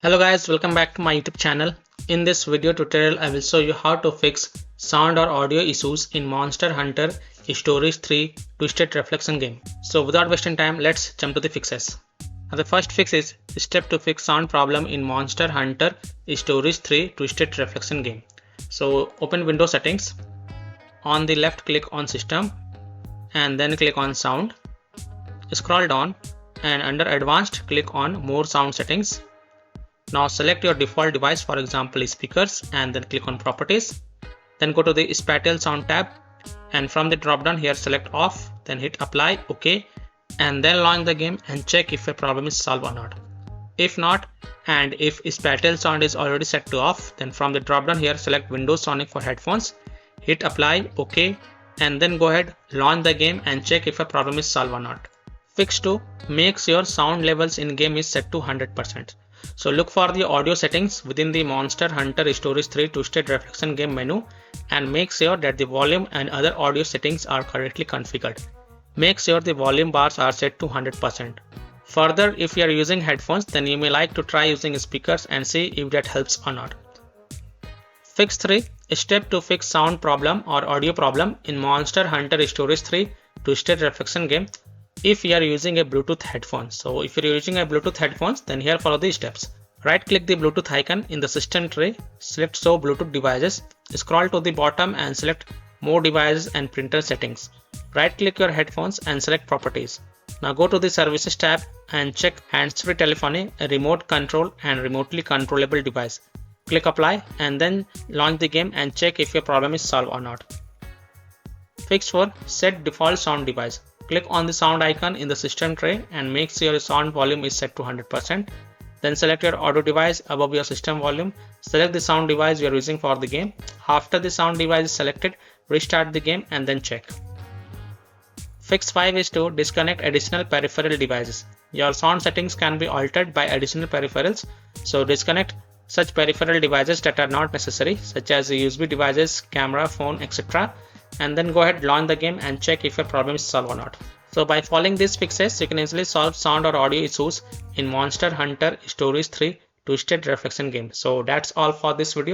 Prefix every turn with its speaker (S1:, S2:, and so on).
S1: Hello guys, welcome back to my YouTube channel. In this video tutorial, I will show you how to fix sound or audio issues in Monster Hunter Stories 3 Twisted Reflection game. So without wasting time, let's jump to the fixes. Now the first fix is step to fix sound problem in Monster Hunter Stories 3 Twisted Reflection game. So open Windows settings. On the left click on system and then click on sound. Scroll down and under advanced click on more sound settings. Now select your default device, for example speakers, and then click on properties. Then go to the spatial sound tab and from the drop down here select off, then hit apply, OK, and then launch the game and check if a problem is solved or not. If not, and if spatial sound is already set to off, then from the drop down here select Windows Sonic for headphones, hit apply, OK, and then go ahead, launch the game and check if a problem is solved or not. Fix 2, makes your sound levels in game is set to 100%. So look for the audio settings within the Monster Hunter Stories 3 Twisted Reflection game menu and make sure that the volume and other audio settings are correctly configured. Make sure the volume bars are set to 100%. Further, if you are using headphones, then you may like to try using speakers and see if that helps or not. Fix 3. Step to fix sound problem or audio problem in Monster Hunter Stories 3 Twisted Reflection game. If you are using a Bluetooth headphone. So if you're using a Bluetooth headphones, then here follow these steps. Right click the Bluetooth icon in the system tray, select show Bluetooth devices, scroll to the bottom and select more devices and printer settings. Right click your headphones and select properties. Now go to the services tab and check hands-free telephony, a remote control and remotely controllable device. Click apply and then launch the game and check if your problem is solved or not. Fix 4. Set default sound device. Click on the sound icon in the system tray and make sure your sound volume is set to 100%. Then select your audio device above your system volume. Select the sound device you are using for the game. After the sound device is selected, restart the game and then check. Fix 5 is to disconnect additional peripheral devices. Your sound settings can be altered by additional peripherals, so disconnect such peripheral devices that are not necessary, such as USB devices, camera, phone, etc. And then go ahead, launch the game and check if your problem is solved or not. So by following these fixes, you can easily solve sound or audio issues in Monster Hunter Stories 3 Twisted Reflection game. So that's all for this video.